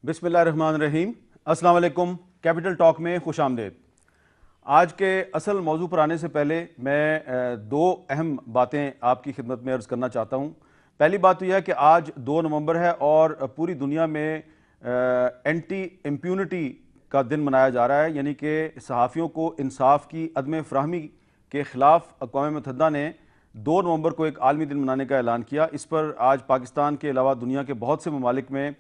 بسم اللہ الرحمن الرحیم۔ السلام علیکم، کیپٹل ٹاک میں خوش آمدید۔ آج کے اصل موضوع پر آنے سے پہلے میں دو اہم باتیں آپ کی خدمت میں عرض کرنا چاہتا ہوں۔ پہلی بات تو یہ ہے کہ آج 2 نومبر ہے اور پوری دنیا میں اینٹی امپیونٹی کا دن منایا جا رہا ہے، یعنی کہ صحافیوں کو انصاف کی عدم فراہمی کے خلاف اقوام متحدہ نے 2 نومبر کو ایک عالمی دن منانے کا اعلان کیا۔ اس پر آج پاکستان کے علاوہ دنیا کے بہت سے ممالک میں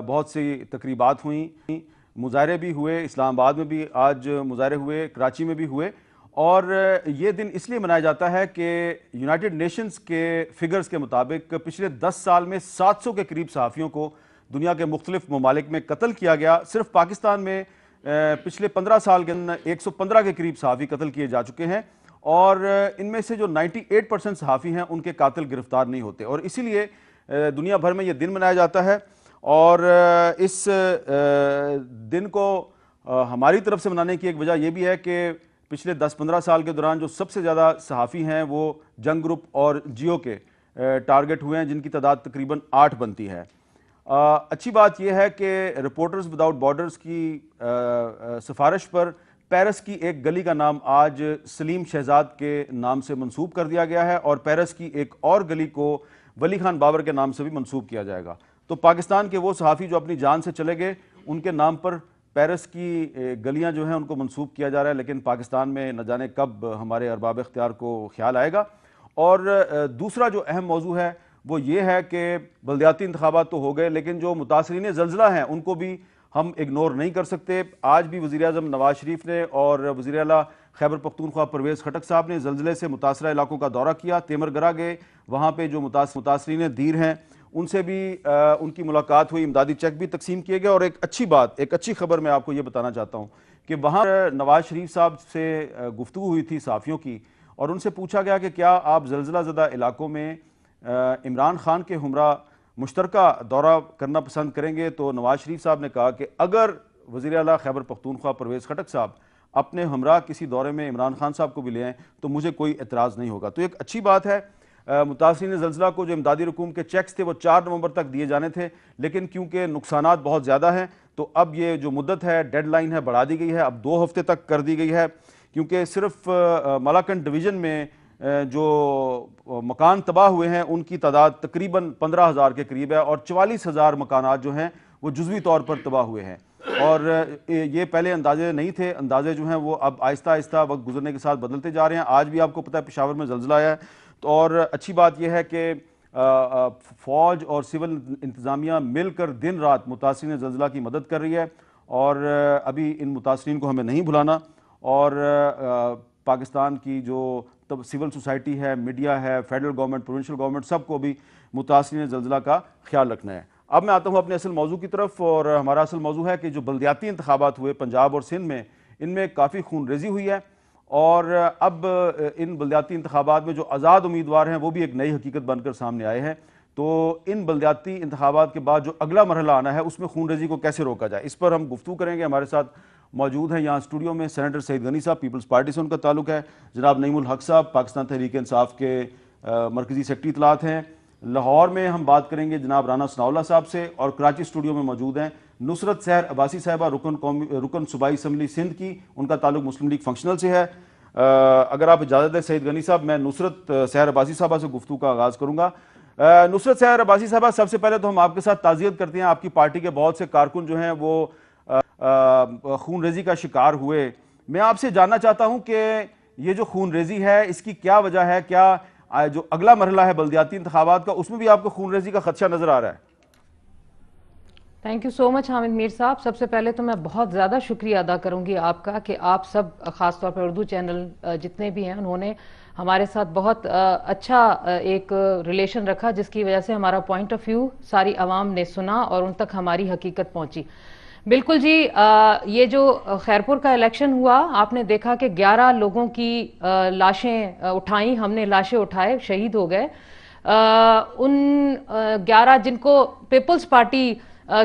بہت سی تقریبات ہوئیں، مظاہرے بھی ہوئے، اسلام آباد میں بھی آج مظاہرے ہوئے، کراچی میں بھی ہوئے، اور یہ دن اس لیے منایا جاتا ہے کہ یونائٹڈ نیشنز کے فگرز کے مطابق پچھلے 10 سال میں 700 کے قریب صحافیوں کو دنیا کے مختلف ممالک میں قتل کیا گیا۔ صرف پاکستان میں پچھلے 15 سال کے 115 کے قریب صحافی قتل کیے جا چکے ہیں، اور ان میں سے جو 98% صحافی ہیں ان کے قاتل گرفتار نہیں ہوتے، اور اسی لیے دنیا بھر میں یہ دن منایا جاتا ہے۔ اور اس دن کو ہماری طرف سے منانے کی ایک وجہ یہ بھی ہے کہ پچھلے 10-15 سال کے دوران جو سب سے زیادہ صحافی ہیں وہ جنگ گروپ اور جیو کے ٹارگٹ ہوئے ہیں، جن کی تعداد تقریباً 8 بنتی ہے۔ اچھی بات یہ ہے کہ رپورٹرز وداؤٹ بارڈرز کی سفارش پر پیرس کی ایک گلی کا نام آج سلیم شہزاد کے نام سے منسوب کر دیا گیا ہے، اور پیرس کی ایک اور گلی کو ولی خان بابر کے نام سے بھی منسوب کیا جائے گا۔ تو پاکستان کے وہ صحافی جو اپنی جان سے چلے گئے ان کے نام پر پیرس کی گلیاں جو ہیں ان کو منسوب کیا جا رہا ہے، لیکن پاکستان میں نہ جانے کب ہمارے ارباب اختیار کو خیال آئے گا۔ اور دوسرا جو اہم موضوع ہے وہ یہ ہے کہ بلدیاتی انتخابات تو ہو گئے، لیکن جو متاثرین زلزلہ ہیں ان کو بھی ہم اگنور نہیں کر سکتے۔ آج بھی وزیر اعظم نواز شریف نے اور وزیر اعلیٰ خیبر پختونخوا پرویز خٹک صاحب نے زلزلے سے متاثرہ علاقوں کا دورہ کیا، تیمر گرا گئے، وہاں پہ جو متاثرین دیر ہیں ان سے بھی ان کی ملاقات ہوئی، امدادی چیک بھی تقسیم کیے گئے۔ اور ایک اچھی خبر میں آپ کو یہ بتانا چاہتا ہوں کہ وہاں نواز شریف صاحب سے گفتگو ہوئی تھی صحافیوں کی، اور ان سے پوچھا گیا کہ کیا آپ زلزلہ زدہ علاقوں میں عمران خان کے ہمراہ مشترکہ دورہ کرنا پسند کریں گے، تو نواز شریف صاحب نے کہا کہ اگر وزیر اعلیٰ خیبر پختونخوا پرویز خٹک صاحب اپنے ہمراہ کسی دورے میں عمران خان صاحب کو بھی لے آئیں تو مجھے کوئی اعتراض نہیں ہوگا۔ تو ایک اچھی بات ہے۔ متاثرین زلزلہ کو جو امدادی رقوم کے چیکس تھے وہ 4 نومبر تک دیے جانے تھے، لیکن کیونکہ نقصانات بہت زیادہ ہیں تو اب یہ جو مدت ہے، ڈیڈ لائن ہے، بڑھا دی گئی ہے، اب 2 ہفتے تک کر دی گئی ہے، کیونکہ صرف ملاکنڈ ڈویژن میں جو مکان تباہ ہوئے ہیں ان کی تعداد تقریباً 15,000 کے قریب ہے، اور 44,000 مکانات جو ہیں وہ جزوی طور پر تباہ ہوئے ہیں۔ اور یہ پہلے اندازے نہیں تھے، اندازے جو ہیں وہ اب آہستہ آہستہ وقت گزرنے کے ساتھ بدلتے جا رہے ہیں۔ آج بھی آپ کو پتہ ہے پشاور میں زلزلہ آیا ہے، اور اچھی بات یہ ہے کہ فوج اور سول انتظامیہ مل کر دن رات متاثرین زلزلہ کی مدد کر رہی ہے، اور ابھی ان متاثرین کو ہمیں نہیں بھلانا، اور پاکستان کی جو سول سوسائٹی ہے، میڈیا ہے، فیڈرل گورنمنٹ، پروونشل گورنمنٹ، سب کو بھی متاثرین زلزلہ کا خیال رکھنا ہے۔ اب میں آتا ہوں اپنے اصل موضوع کی طرف، اور ہمارا اصل موضوع ہے کہ جو بلدیاتی انتخابات ہوئے پنجاب اور سندھ میں، ان میں کافی خون ریزی ہوئی ہے، اور اب ان بلدیاتی انتخابات میں جو آزاد امیدوار ہیں وہ بھی ایک نئی حقیقت بن کر سامنے آئے ہیں۔ تو ان بلدیاتی انتخابات کے بعد جو اگلا مرحلہ آنا ہے اس میں خون ریزی کو کیسے روکا جائے، اس پر ہم گفتگو کریں گے۔ ہمارے ساتھ موجود ہیں یہاں اسٹوڈیو میں سینیٹر سعید غنی صاحب، پیپلز پارٹی سے ان کا تعلق ہے، جناب نعیم الحق صاحب پاکستان تحریک انصاف کے مرکزی سیکرٹری اطلاعات ہیں، لاہور میں ہم بات کریں گے جناب رانا ثناءاللہ صاحب سے، اور کراچی اسٹوڈیو میں موجود ہیں نصرت سحر عباسی صاحبہ، رکن صوبائی اسمبلی سندھ کی، ان کا تعلق مسلم لیگ فنکشنل سے ہے۔ اگر آپ اجازت دیں سعید غنی صاحب، میں نصرت سحر عباسی صاحبہ سے گفتگو کا آغاز کروں گا۔ نصرت سحر عباسی صاحبہ، سب سے پہلے تو ہم آپ کے ساتھ تعزیت کرتے ہیں، آپ کی پارٹی کے بہت سے کارکن جو ہیں وہ خون ریزی کا شکار ہوئے۔ میں آپ سے جاننا چاہتا ہوں کہ یہ جو خون ریزی ہے اس کی کیا وجہ ہے، کیا جو اگلا مرحلہ ہے بلدیاتی انتخابات کا اس میں بھی آپ کو خون ریزی کا خدشہ نظر آ رہا ہے؟ تھینک یو سو مچ حامد میر صاحب۔ سب سے پہلے تو میں بہت زیادہ شکریہ ادا کروں گی آپ کا کہ آپ سب، خاص طور پر اردو چینل جتنے بھی ہیں، انہوں نے ہمارے ساتھ بہت اچھا ایک ریلیشن رکھا، جس کی وجہ سے ہمارا پوائنٹ آف ویو ساری عوام نے سنا اور ان تک ہماری حقیقت پہنچی۔ بالکل جی، یہ جو خیرپور کا الیکشن ہوا، آپ نے دیکھا کہ 11 لوگوں کی لاشیں اٹھائیں، ہم نے لاشیں اٹھائے، شہید ہو گئے۔ ان 11 جن کو پیپلز پارٹی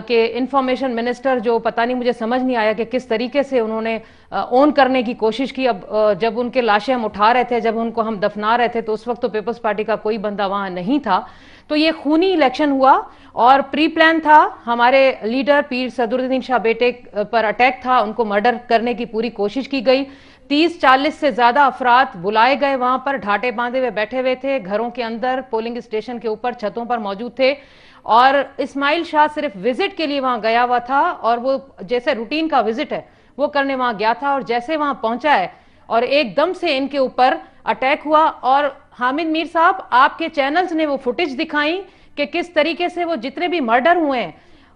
کہ انفارمیشن منسٹر جو پتہ نہیں مجھے سمجھ نہیں آیا کہ کس طریقے سے انہوں نے اون کرنے کی کوشش کی. اب جب ان کے لاشیں ہم اٹھا رہے تھے, جب ان کو ہم دفنا رہے تھے, تو اس وقت تو پیپلز پارٹی کا کوئی بندہ وہاں نہیں تھا. تو یہ خونی الیکشن ہوا اور پری پلان تھا. ہمارے لیڈر پیر صدرالدین شاہ بیٹے پر اٹیک تھا, ان کو مرڈر کرنے کی پوری کوشش کی گئی. 30-40 سے زیادہ افراد بلائے گئے, وہاں پر ڈھاٹے باندھے ہوئے بیٹھے ہوئے تھے, گھروں کے اندر, پولنگ اسٹیشن کے اوپر, چھتوں پر موجود تھے. اور اسماعیل شاہ صرف وزٹ کے لیے وہاں گیا ہوا تھا, اور وہ جیسے روٹین کا وزٹ ہے وہ کرنے وہاں گیا تھا, اور جیسے وہاں پہنچا ہے اور ایک دم سے ان کے اوپر اٹیک ہوا. اور حامد میر صاحب, آپ کے چینلز نے وہ فوٹیج دکھائیں کہ کس طریقے سے وہ جتنے بھی مرڈر ہوئے ہیں,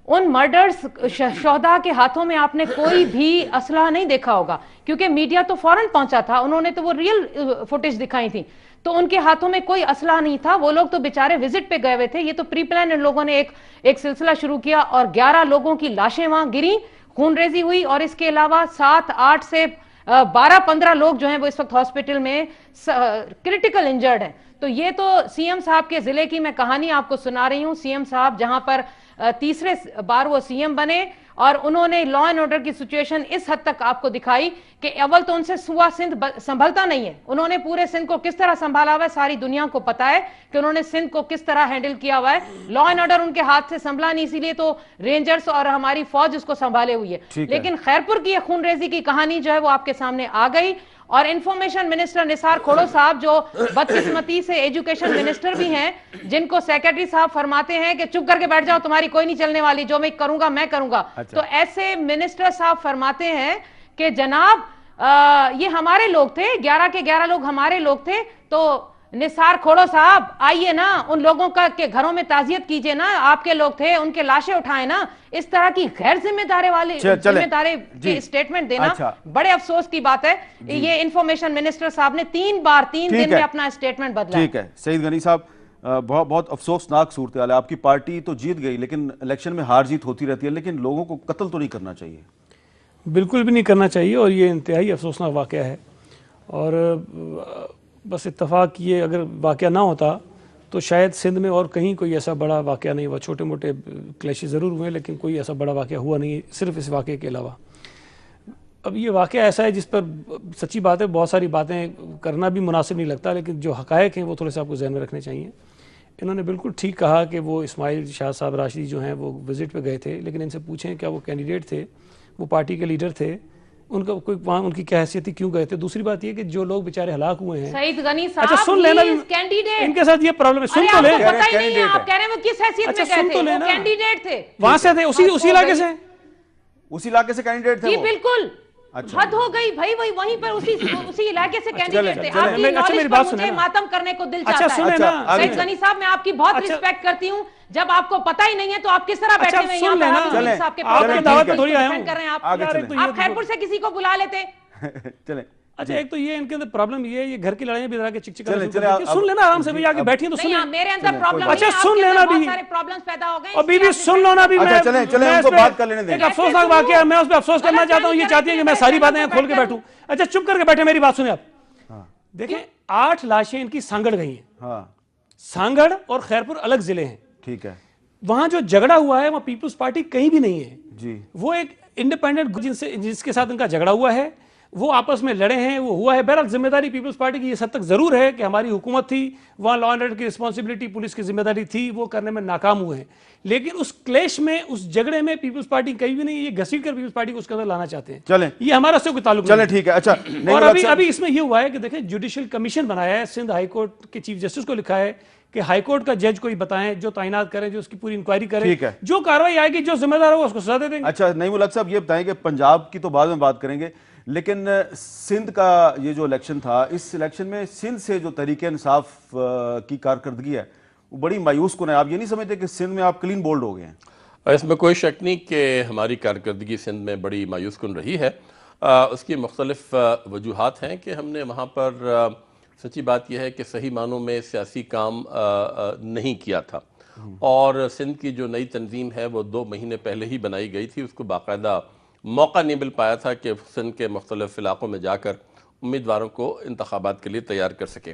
ان مرڈرز شہداء کے ہاتھوں میں آپ نے کوئی بھی اسلحہ نہیں دیکھا ہوگا, کیونکہ میڈیا تو فوراً پہنچا تھا, انہوں نے تو وہ ریئل فوٹیج دکھائی تھی, تو ان کے ہاتھوں میں کوئی اسلحہ نہیں تھا. وہ لوگ تو بیچارے وزٹ پہ گئے ہوئے تھے. یہ تو پری پلان ان لوگوں نے ایک سلسلہ شروع کیا, اور 11 لوگوں کی لاشیں وہاں گری, خون ریزی ہوئی, اور اس کے علاوہ 7-8 سے 12-15 لوگ جو ہیں وہ اس وقت ہاسپٹل میں کرٹیکل انجرڈ ہیں. تو یہ تو سی ایم صاحب کے ضلع کی میں کہانی آپ کو سنا رہی ہوں. سی ایم صاحب جہاں پر تیسرے بار وہ سی ایم بنے, اور انہوں نے لا اینڈ آرڈر کی سچویشن اس حد تک آپ کو دکھائی کہ اول تو ان سے صوبہ سندھ سنبھلتا نہیں ہے. انہوں نے پورے سندھ کو کس طرح سنبھالا ہوا ہے, ساری دنیا کو پتا ہے کہ انہوں نے سندھ کو کس طرح ہینڈل کیا ہوا ہے. لا اینڈ آرڈر ان کے ہاتھ سے سنبھلا نہیں, اسی لیے تو رینجرز اور ہماری فوج اس کو سنبھالے ہوئی ہے. لیکن خیرپور کی یہ خون ریزی کی کہانی جو ہے وہ آپ کے سامنے آ گئی. اور انفارمیشن منسٹر نثار کھوڑو صاحب, جو بدقسمتی سے ایجوکیشن منسٹر بھی ہیں, جن کو سیکرٹری صاحب فرماتے ہیں کہ چپ کر کے بیٹھ جاؤ, تمہاری کوئی نہیں چلنے والی, جو میں کروں گا میں کروں گا. تو ایسے منسٹر صاحب فرماتے ہیں کہ جناب یہ ہمارے لوگ تھے, 11 کے 11 لوگ ہمارے لوگ تھے. تو نثار کھوڑو صاحب آئیے نا, ان لوگوں کا کے گھروں میں تعزیت کیجئے نا, آپ کے لوگ تھے, ان کے لاشیں اٹھائیں نا. اس طرح کی غیر ذمہ داری کے سٹیٹمنٹ دینا بڑے افسوس کی بات ہے. یہ انفارمیشن منسٹر صاحب نے 3 دن میں اپنا سٹیٹمنٹ بدلا. ٹھیک ہے سعید غنی صاحب, بہت افسوسناک صورتحال ہے. آپ کی پارٹی تو جیت گئی, لیکن الیکشن میں ہار جیت ہوتی رہتی ہے, لیکن لوگوں کو قتل تو نہیں کرنا چاہیے. بالکل بھی نہیں کرنا چاہیے, اور یہ انتہائی افسوسناک واقعہ ہے. اور بس اتفاق یہ اگر واقعہ نہ ہوتا تو شاید سندھ میں اور کہیں کوئی ایسا بڑا واقعہ نہیں ہوا. چھوٹے موٹے کلیشز ضرور ہوئے, لیکن کوئی ایسا بڑا واقعہ ہوا نہیں صرف اس واقعے کے علاوہ. اب یہ واقعہ ایسا ہے جس پر سچی بات ہے بہت ساری باتیں کرنا بھی مناسب نہیں لگتا, لیکن جو حقائق ہیں وہ تھوڑے سے آپ کو ذہن میں رکھنے چاہیے. انہوں نے بالکل ٹھیک کہا کہ وہ اسماعیل شاہ صاحب راشدی جو ہیں وہ وزٹ پہ گئے تھے, لیکن ان سے پوچھیں کیا وہ کینڈیڈیٹ تھے, وہ پارٹی کے لیڈر تھے, ان کا کوئی وہاں ان کی کیا حیثیت تھی, کیوں گئے تھے. دوسری بات یہ کہ جو لوگ بیچارے ہلاک ہوئے ہیں, سعید غنی صاحب, اچھا سن لینا, ان کے ساتھ یہ پرابلم ہے, سن تو لیں. پتہ ہی نہیں ہے آپ کہہ رہے ہیں وہ کس حیثیت میں گئے تھے, وہ کینڈیڈیٹ تھے, وہاں سے تھے, اسی علاقے سے, اسی علاقے سے کینڈیڈیٹ تھے. جی بالکل, حد ہو گئی بھائی, وہیں پر اسی علاقے سے کینڈیڈیٹ تھے. آپ کی نالج پر مجھے ماتم کرنے کو دل چاہتا ہے. سعید غنی صاحب, میں آپ کی بہت رسپیکٹ کرتی ہوں, جب آپ کو پتہ ہی نہیں ہے تو آپ کس طرح بیٹھے ہوئے ہیں یہاں پر صاحب کے پروگرام کر رہے ہیں. آپ خیرپور سے کسی کو بلا لیتے. چلیں. اچھا ایک تو یہ ان کے اندر پرابلم یہ ہے, یہ گھر کی لڑائیاں بھی ذرا کے چک چک سن لینا آرام سے, آگے بیٹھیے تو سن لینا. میرے اندر پرابلم, اچھا سن لینا بھی, بہت سارے پرابلمز پیدا ہو گئے, اور بیوی سن لو نا بھی. چلیں ان کو بات کر لینے دیں. ایک افسوسناک واقعہ ہے, میں اس پہ افسوس کرنا چاہتا ہوں, یہ چاہتی ہے کہ میں ساری باتیں کھول کے بیٹھوں. اچھا چپ کر کے بیٹھے, میری بات سنیں آپ. دیکھیں 8 لاشیں ان کی سانگڑ گئی ہیں. سانگڑ اور خیرپور الگ ضلع ہیں. ٹھیک ہے. وہاں جو جھگڑا ہوا ہے وہ پیپلز پارٹی کہیں بھی نہیں ہے جی, وہ ایک انڈیپینڈنٹ جس کے ساتھ ان کا جھگڑا ہوا ہے, وہ آپس میں لڑے ہیں, وہ ہوا ہے. بہرحال ذمہ داری پیپلز پارٹی کی اس حد تک ضرور ہے کہ ہماری حکومت تھی, وہاں لا اینڈ آرڈر کی رسپانسبلٹی پولیس کی ذمہ داری تھی, وہ کرنے میں ناکام ہوئے ہیں. لیکن اس کلیش میں, اس جھگڑے میں پیپلز پارٹی کہیں بھی نہیں, یہ گھسیٹ کر پیپلز پارٹی کو اس کے اندر لانا چاہتے ہیں. چلیں, یہ ہمارا سے کوئی تعلق نہیں. چلیں ٹھیک ہے. اچھا, اور ابھی اس میں یہ ہوا ہے کہ دیکھیں جوڈیشل کمیشن بنایا ہے, سندھ ہائی کورٹ کے چیف جسٹس کو لکھا ہے کہ ہائی کورٹ کا جج کوئی بتائیں جو تعینات کریں, جو اس کی پوری انکوائری کرے, جو کاروائی آئے گی, جو ذمہ دار ہوگا اس کو سزا دے دیں گے. اچھا نعیم الحق صاحب, یہ بتائیں کہ پنجاب کی تو بعد میں بات کریں گے, لیکن سندھ کا یہ جو الیکشن تھا, اس الیکشن میں سندھ سے جو تحریک انصاف کی کارکردگی ہے وہ بڑی مایوس کن ہے. آپ یہ نہیں سمجھتے کہ سندھ میں آپ کلین بولڈ ہو گئے ہیں؟ اس میں کوئی شک نہیں کہ ہماری کارکردگی سندھ میں بڑی مایوس کن رہی ہے. اس کی مختلف وجوہات ہیں کہ ہم نے وہاں پر سچی بات یہ ہے کہ صحیح معنوں میں سیاسی کام نہیں کیا تھا, اور سندھ کی جو نئی تنظیم ہے وہ 2 مہینے پہلے ہی بنائی گئی تھی, اس کو باقاعدہ موقع نہیں مل پایا تھا کہ سندھ کے مختلف علاقوں میں جا کر امیدواروں کو انتخابات کے لیے تیار کر سکے.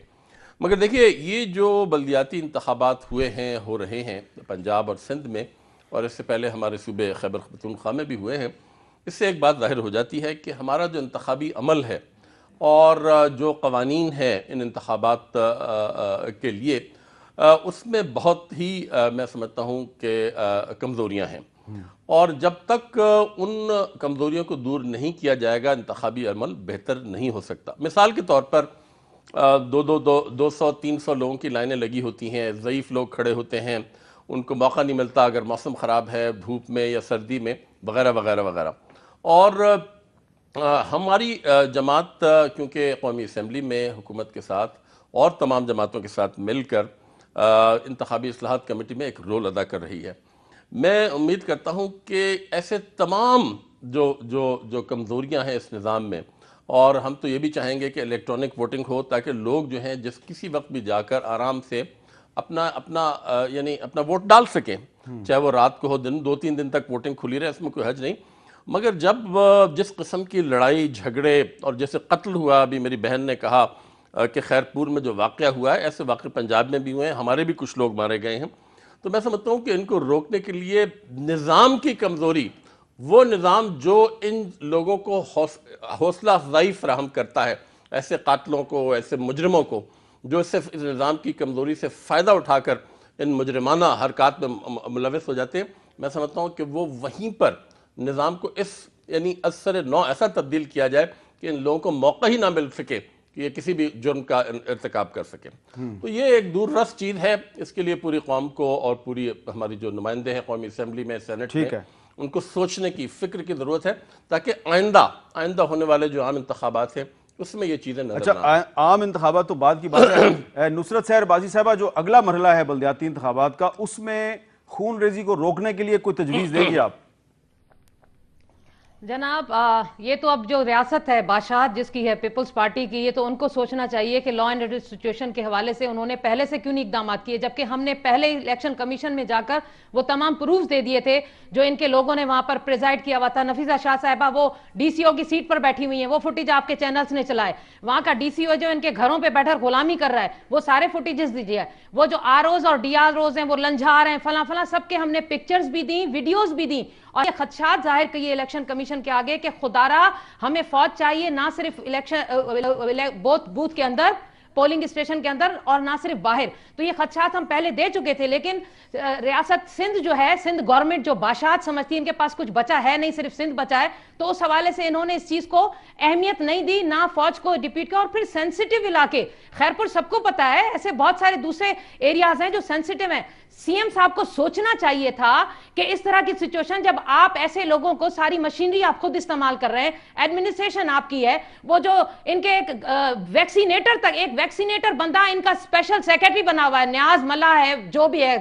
مگر دیکھیے یہ جو بلدیاتی انتخابات ہوئے ہیں, ہو رہے ہیں پنجاب اور سندھ میں, اور اس سے پہلے ہمارے صوبے خیبر پختونخوا میں بھی ہوئے ہیں، اس سے ایک بات ظاہر ہو جاتی ہے کہ ہمارا جو انتخابی عمل ہے اور جو قوانین ہیں ان انتخابات کے لیے، اس میں بہت ہی میں سمجھتا ہوں کہ کمزوریاں ہیں، اور جب تک ان کمزوریوں کو دور نہیں کیا جائے گا انتخابی عمل بہتر نہیں ہو سکتا۔ مثال کے طور پر 200-300 لوگوں کی لائنیں لگی ہوتی ہیں، ضعیف لوگ کھڑے ہوتے ہیں، ان کو موقع نہیں ملتا اگر موسم خراب ہے، دھوپ میں یا سردی میں، وغیرہ وغیرہ وغیرہ۔ اور ہماری جماعت کیونکہ قومی اسمبلی میں حکومت کے ساتھ اور تمام جماعتوں کے ساتھ مل کر انتخابی اصلاحات کمیٹی میں ایک رول ادا کر رہی ہے، میں امید کرتا ہوں کہ ایسے تمام جو کمزوریاں ہیں اس نظام میں، اور ہم تو یہ بھی چاہیں گے کہ الیکٹرانک ووٹنگ ہو تاکہ لوگ جو ہیں جس کسی وقت بھی جا کر آرام سے اپنا ووٹ ڈال سکیں، چاہے وہ رات کو ہو، 2-3 دن تک ووٹنگ کھلی رہے، اس میں کوئی حرج نہیں۔ مگر جب جس قسم کی لڑائی جھگڑے اور جیسے قتل ہوا، ابھی میری بہن نے کہا کہ خیرپور میں جو واقعہ ہوا ہے، ایسے واقعے پنجاب میں بھی ہوئے ہیں، ہمارے بھی کچھ لوگ مارے گئے ہیں، تو میں سمجھتا ہوں کہ ان کو روکنے کے لیے نظام کی کمزوری، وہ نظام جو ان لوگوں کو حوصلہ افزائی فراہم کرتا ہے، ایسے قاتلوں کو، ایسے مجرموں کو، جو صرف اس نظام کی کمزوری سے فائدہ اٹھا کر ان مجرمانہ حرکات میں ملوث ہو جاتے ہیں، میں سمجھتا ہوں کہ وہ وہیں پر نظام کو اثر نو ایسا تبدیل کیا جائے کہ ان لوگوں کو موقع ہی نہ مل سکے کہ یہ کسی بھی جرم کا ارتکاب کر سکیں۔ تو یہ ایک دور رس چیز ہے، اس کے لیے پوری قوم کو اور پوری ہماری جو نمائندے ہیں قومی اسمبلی میں، سینٹ میں، ان کو سوچنے کی، فکر کی ضرورت ہے تاکہ آئندہ ہونے والے جو عام انتخابات ہیں اس میں یہ چیزیں نظر نہ آئیں۔ عام انتخابات تو بعد کی بات ہے، نصرت سحر بازی صاحبہ جو اگلا مرحلہ ہے بلدیاتی انتخابات کا، اس میں خون ریزی کو روکنے کے لیے کوئی تجویز دیں گی آپ؟ جناب یہ تو اب جو ریاست ہے، بادشاہت جس کی ہے پیپلز پارٹی کی، یہ تو ان کو سوچنا چاہیے کہ لا اینڈ آرڈر سچویشن کے حوالے سے انہوں نے پہلے سے کیوں نہیں اقدامات کیے، جبکہ ہم نے پہلے الیکشن کمیشن میں جا کر وہ تمام پروفز دے دیے تھے جو ان کے لوگوں نے وہاں پر پریزائڈ کیا ہوا تھا۔ نفیسہ شاہ صاحبہ وہ ڈی سی او کی سیٹ پر بیٹھی ہوئی ہیں، وہ فوٹیج آپ کے چینلز نے چلائے، وہاں کا ڈی سی او جو ان کے گھروں پہ بیٹھ کر غلامی کر رہا ہے وہ سارے فوٹیجز دیجیے، وہ جو آر اوز اور ڈی آر اوز ہیں وہ لنجھار ہیں، فلاں فلاں، سب کے ہم نے پکچرز بھی دیں، ویڈیوز بھی دیں، اور یہ خدشات ظاہر کیے الیکشن کمیشن کے آگے کہ خدارا ہمیں فوج چاہیے، نہ صرف الیکشن بوتھ کے اندر، پولنگ اسٹیشن کے اندر، اور نہ صرف باہر۔ تو یہ خدشات ہم پہلے دے چکے تھے، لیکن ریاست سندھ جو ہے، سندھ گورنمنٹ جو بادشاہت سمجھتی ہے ان کے پاس کچھ بچا ہے نہیں، صرف سندھ بچا ہے، تو اس حوالے سے انہوں نے اس چیز کو اہمیت نہیں دی، نہ فوج کو ڈپیٹ کیا۔ اور پھر سینسیٹیو علاقے، خیرپور سب کو پتا ہے، ایسے بہت سارے دوسرے ایریاز ہیں جو سینسیٹیو ہیں۔ سی ایم صاحب کو سوچنا چاہیے تھا کہ اس طرح کی سچویشن جب آپ ایسے لوگوں کو، ساری مشینری آپ خود استعمال کر رہے ہیں، ایڈمنسٹریشن آپ کی ہے، وہ جو ان کے ایک ویکسینیٹر تک، ایک ویکسینیٹر بندہ ان کا اسپیشل سیکرٹری بنا ہوا ہے، نیاز ملا ہے جو بھی ہے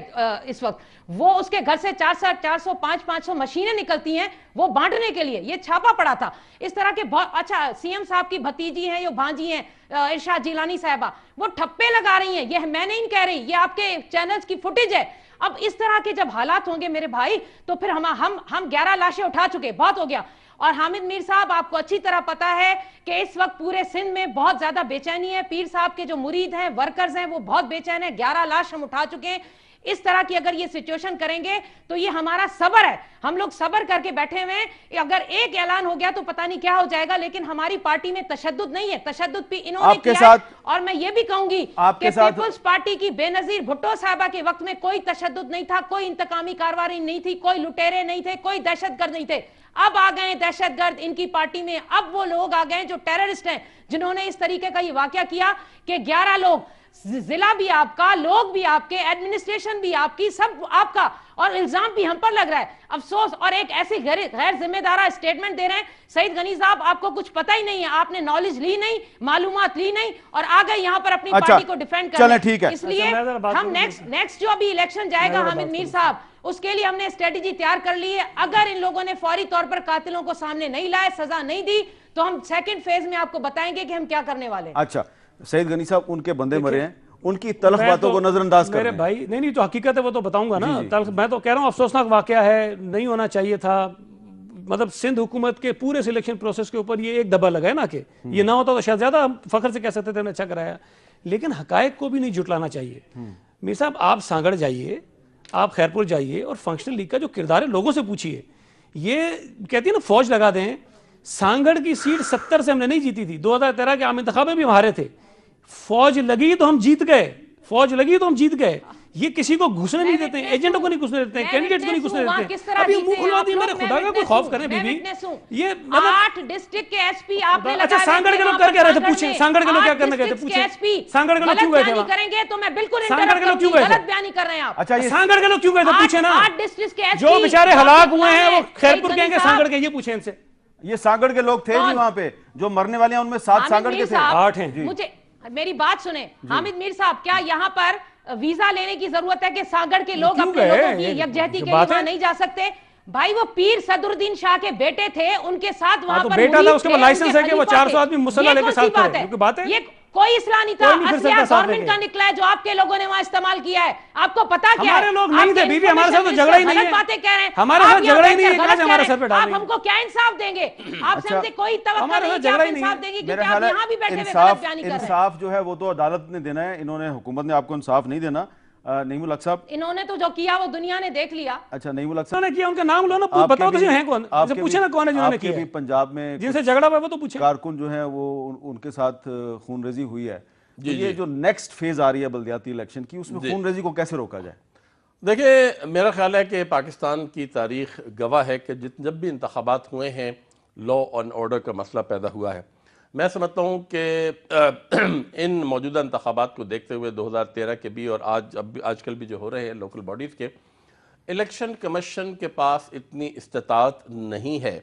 اس وقت، وہ اس کے گھر سے 400 500 مشینیں نکلتی ہیں وہ بانٹنے کے لیے، یہ چھاپا پڑا تھا اس طرح کے بہت اچھا۔ سی ایم صاحب کی بھتیجی ہیں، یہ بھانجی ہیں ارشاد جیلانی صاحبہ، وہ ٹھپے لگا رہی ہیں، یہ میں نہیں کہہ رہی، یہ آپ کے چینلز کی فوٹیج ہے۔ اب اس طرح کے جب حالات ہوں گے میرے بھائی، تو پھر ہم 11 لاشیں اٹھا چکے، بہت ہو گیا۔ اور حامد میر صاحب آپ کو اچھی طرح پتا ہے کہ اس وقت پورے سندھ میں بہت زیادہ بے چینی ہے، پیر صاحب کے جو مرید ہیں، ورکرز ہیں، وہ بہت بے چین ہیں، 11 لاش ہم اٹھا چکے ہیں۔ اس طرح کی اگر یہ سچویشن کریں گے تو یہ ہمارا صبر ہے، ہم لوگ صبر کر کے بیٹھے ہوئے ہیں، اگر ایک اعلان ہو گیا تو پتہ نہیں کیا ہو جائے گا، لیکن ہماری پارٹی میں تشدد نہیں ہے، تشدد بھی انہوں نے کیا ہے۔ اور میں یہ بھی کہوں گی کہ پیپلز پارٹی کی بے نظیر بھٹو صاحبہ کے وقت میں کوئی تشدد نہیں تھا، کوئی انتقامی کارروائی نہیں تھی، کوئی لٹیرے نہیں تھے، کوئی دہشت گرد نہیں تھے۔ اب آ گئے دہشت گرد ان کی پارٹی میں، اب وہ لوگ آ گئے جو ٹیررسٹ ہیں، جنہوں نے اس طریقے کا یہ واقعہ کیا کہ 11 لوگ، ضلع بھی آپ کا، لوگ بھی آپ کے، ایڈمنسٹریشن بھی آپ کی، سب آپ کا، اور الزام بھی ہم پر لگ رہا ہے۔ افسوس، اور ایک ایسی غیر ذمہ دارہ اسٹیٹمنٹ دے رہے ہیں سعید غنی صاحب، آپ کو کچھ پتہ ہی نہیں ہے، آپ نے نالج لی نہیں، معلومات لی نہیں، اور آ گئے یہاں پر اپنی پارٹی کو ڈیفینڈ کرنے۔ اس لیے ہم نیکسٹ جو ابھی الیکشن جائے گا حامد میر صاحب، اس کے لیے ہم نے اسٹریٹجی تیار کر لی ہے۔ اگر ان لوگوں نے فوری طور پر قاتلوں کو سامنے نہیں لائے، سزا نہیں دی، تو ہم سیکنڈ فیز میں آپ کو بتائیں گے کہ ہم کیا کرنے والے ہیں۔ اچھا سعید غنی صاحب، ان کے بندے مرے ہیں، ان کی تلخ باتوں کو نظر انداز کر میرے بھائی، نہیں تو حقیقت ہے، وہ تو بتاؤں گا نا، میں تو کہہ رہا ہوں افسوسناک واقعہ ہے، نہیں ہونا چاہیے تھا۔ مطلب سندھ حکومت کے پورے سلیکشن پروسیس کے اوپر یہ ایک دبا لگا ہے نا، کہ یہ نہ ہوتا تو شاید زیادہ فخر سے کہہ سکتے تھے ہم نے اچھا کرایا، لیکن حقائق کو بھی نہیں جھٹلانا چاہیے۔ میر صاحب آپ سانگڑ جائیے، آپ خیرپور جائیے اور فنکشنل لیگ کا جو کردار ہے لوگوں سے پوچھیے. یہ کہتی ہے نا فوج لگا دیں. سانگڑ کی سیٹ 70 سے ہم نے نہیں جیتی تھی, 2013 کے عام انتخاب میں بھی ہارے تھے. فوج لگی تو ہم جیت گئے, فوج لگی تو ہم جیت گئے. یہ کسی کو گھسنے نہیں دیتے ہیں, ایجنٹوں کو نہیں گھسنے دیتے ہیں, کینڈیڈیٹس کو نہیں گھسنے دیتے ہیں. ابھی منہ کھلوا دی, میرے خدا کا کوئی خوف کریں بی بی. یہ 8 ڈسٹرکٹ کے ایس پی آپ نے اچھا سانگڑ کے لوگ کر کیا رہے تھے, پوچھیں سانگڑ کے لوگ کیا کرنے گئے تھے, پوچھیں سانگڑ کے لوگ کیوں گئے تھے وہاں, کریں گے تو میں بالکل سانگڑ کے لوگ کیوں گئے تھے, غلط بیانی کر رہے ہیں آپ. اچھا یہ سانگڑ کے لوگ کیوں گئے تھے, پوچھیں نا. 8 ڈسٹرکٹ کے ایس پی جو بیچارے ہلاک ہوئے ہیں وہ خیرپور کے ہیں کہ سانگڑ کے, یہ پوچھیں ان سے. یہ سانگڑ کے لوگ تھے جی وہاں پہ, جو مرنے والے ہیں ان میں 7 سانگڑ کے تھے. 8 ہیں. مجھے میری بات سنیں حامد میر صاحب, کیا یہاں پر ویزا لینے کی ضرورت ہے کہ سانگڑ کے لوگ اپنے لوگوں کی یکجہتی کے لیے وہاں نہیں جا سکتے؟ بھائی وہ پیر صدر الدین شاہ کے بیٹے تھے, ان کے ساتھ وہاں پر بیٹا تھا, اس کے بعد لائسنس ہے کہ وہ 400 آدمی مسلح لے کے ساتھ تھے. بات ہے یہ کوئی اصلاح نہیں تھا, اسلحہ گورنمنٹ کا نکلا ہے جو آپ کے لوگوں نے وہاں استعمال کیا ہے. آپ کو پتا کیا ہے, ہمارے لوگ نہیں تھے بی بی, ہمارے ساتھ تو جھگڑا ہی نہیں ہے, باتیں کہہ رہے ہیں, ہمارے ساتھ جھگڑا ہی نہیں ہے, کہاں سے ہمارے سر پہ ڈال رہے ہیں. آپ ہم کو کیا انصاف دیں گے؟ آپ سے ہم سے کوئی توقع نہیں کہ آپ انصاف دیں گے, کیونکہ آپ یہاں بھی بیٹھے ہوئے غلط بیانی کر رہے ہیں. انصاف جو ہے وہ تو عدالت نے دینا ہے, انہوں نے, حکومت نے آپ کو انصاف نہیں دینا. نعیم الحق صاحب, انہوں نے تو جو کیا وہ دنیا نے دیکھ لیا. اچھا نعیم الحق صاحب انہوں نے کیا, ان کا نام لو نا, بتاؤ تو ہیں کون, پوچھیں نا کون ہے جنہوں نے کیا. پنجاب میں جن سے جھگڑا ہوا وہ تو پوچھیں. کارکن جو ہیں وہ ان کے ساتھ خون ریزی ہوئی ہے. یہ جو نیکسٹ فیز آ رہی ہے بلدیاتی الیکشن کی, اس میں خون ریزی کو کیسے روکا جائے؟ دیکھیں میرا خیال ہے کہ پاکستان کی تاریخ گواہ ہے کہ جب بھی انتخابات ہوئے ہیں لا اینڈ آرڈر کا مسئلہ پیدا ہوا ہے. میں سمجھتا ہوں کہ ان موجودہ انتخابات کو دیکھتے ہوئے 2013 کے بھی اور آج کل بھی جو ہو رہے ہیں لوکل باڈیز کے, الیکشن کمیشن کے پاس اتنی استطاعت نہیں ہے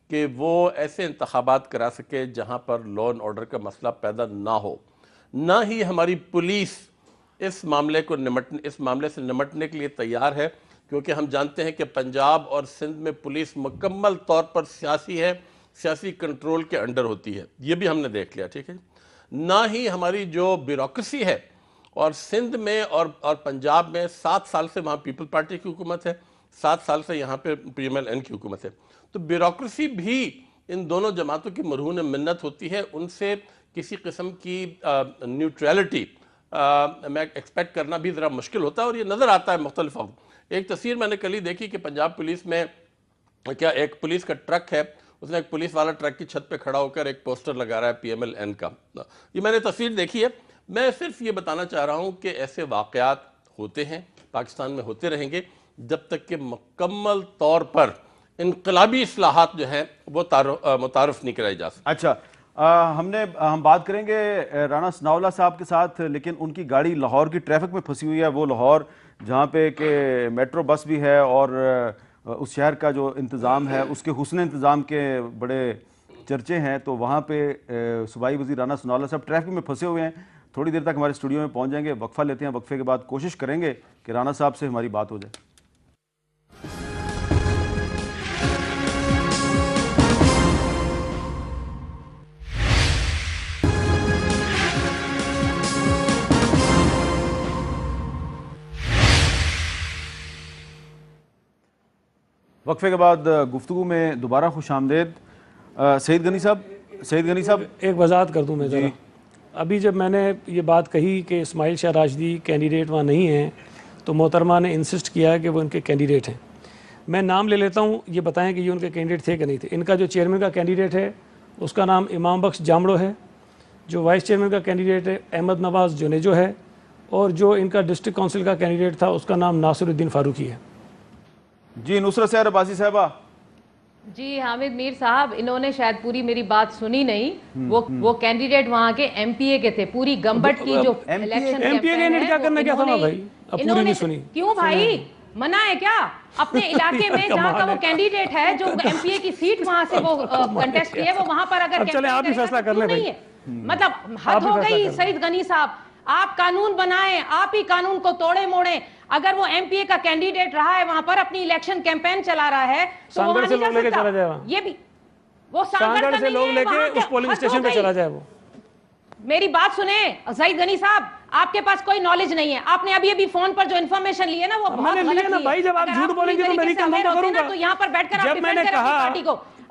کہ وہ ایسے انتخابات کرا سکے جہاں پر لا اینڈ آرڈر کا مسئلہ پیدا نہ ہو. نہ ہی ہماری پولیس اس معاملے سے نمٹنے کے لیے تیار ہے, کیونکہ ہم جانتے ہیں کہ پنجاب اور سندھ میں پولیس مکمل طور پر سیاسی ہے, سیاسی کنٹرول کے انڈر ہوتی ہے, یہ بھی ہم نے دیکھ لیا. ٹھیک ہے, نہ ہی ہماری جو بیوروکریسی ہے, اور سندھ میں اور پنجاب میں 7 سال سے وہاں پیپل پارٹی کی حکومت ہے, 7 سال سے یہاں پہ پی ایم ایل این کی حکومت ہے, تو بیوروکریسی بھی ان دونوں جماعتوں کی مرہون منت ہوتی ہے. ان سے کسی قسم کی نیوٹریلٹی میں ایکسپیکٹ کرنا بھی ذرا مشکل ہوتا ہے, اور یہ نظر آتا ہے مختلف وقت. ایک تصویر میں نے کل ہی دیکھی کہ پنجاب پولیس میں کیا ایک پولیس کا ٹرک ہے, اس نے ایک پولیس والا ٹرک کی چھت پہ کھڑا ہو کر ایک پوسٹر لگا رہا ہے پی ایم ایل این کا. یہ میں نے تصویر دیکھی ہے. میں صرف یہ بتانا چاہ رہا ہوں کہ ایسے واقعات ہوتے ہیں, پاکستان میں ہوتے رہیں گے جب تک کہ مکمل طور پر انقلابی اصلاحات جو ہیں وہ متعارف نہیں کرائی جا سکتے. اچھا ہم بات کریں گے رانا ثناء اللہ صاحب کے ساتھ, لیکن ان کی گاڑی لاہور کی ٹریفک میں پھنسی ہوئی ہے. وہ لاہور جہاں پہ کہ میٹرو بس بھی ہے اور اس شہر کا جو انتظام ہے اس کے حسن انتظام کے بڑے چرچے ہیں, تو وہاں پہ صوبائی وزیر رانا ثناء اللہ صاحب ٹریفک میں پھنسے ہوئے ہیں. تھوڑی دیر تک ہمارے اسٹوڈیو میں پہنچ جائیں گے, وقفہ لیتے ہیں, وقفے کے بعد کوشش کریں گے کہ رانا صاحب سے ہماری بات ہو جائے. وقفے کے بعد گفتگو میں دوبارہ خوش آمدید. سعید غنی صاحب ایک وضاحت کر دوں میں ذرا. ابھی جب میں نے یہ بات کہی کہ اسماعیل شاہ راشدی کینڈیڈیٹ وہاں نہیں ہیں, تو محترمہ نے انسسٹ کیا کہ وہ ان کے کینڈیڈیٹ ہیں. میں نام لے لیتا ہوں, یہ بتائیں کہ یہ ان کے کینڈیڈیٹ تھے کہ نہیں تھے. ان کا جو چیئرمین کا کینڈیڈیٹ ہے اس کا نام امام بخش جامڑو ہے, جو وائس چیئرمین کا کینڈیڈیٹ ہے احمد نواز جونیجو ہے, اور جو ان کا ڈسٹرکٹ کونسل کا کینڈیڈیٹ تھا اس کا نام ناصر الدین فاروقی ہے. جی نصرت سحر عباسی صاحبہ. جی حامد میر صاحب, انہوں نے شاید پوری میری بات سنی نہیں. وہ کینڈیڈیٹ وہاں کے ایم پی اے کے تھے. پوری گمبٹ کی جو الیکشن کیمپین ہے, کیا کرنا کیا تھا بھائی, اب پوری نہیں سنی. کیوں بھائی, منع ہے کیا؟ اپنے علاقے میں جہاں کا وہ کینڈیڈیٹ ہے, جو ایم پی اے کی سیٹ وہاں سے وہ کنٹیسٹ کی ہے, وہ وہاں پر اگر چلے آپ ہی فیصلہ کر لیں بھائی. مطلب حد ہو گئی سعید غنی صاحب. آپ قانون بنائیں, آپ ہی قانون کو توڑے موڑیں. اگر وہ ایم پی اے کا کینڈیڈیٹ رہا ہے وہاں پر, اپنی الیکشن کیمپین چلا رہا ہے, تو وہ وہاں نہیں جا سکتا. یہ بھی وہ سانگڑ سے لوگ لے کے اس پولنگ اسٹیشن پہ چلا جائے. وہ میری بات سنیں سعید غنی صاحب, آپ کے پاس کوئی نالج نہیں ہے. آپ نے ابھی ابھی فون پر جو انفارمیشن لی ہے نا, وہ بہت غلط لی ہے. بھائی جب آپ جھوٹ بولیں گے تو میں نہیں کروں گا. تو یہاں پر بیٹھ کر آپ ڈیفینڈ کریں اپنی پارٹی کو.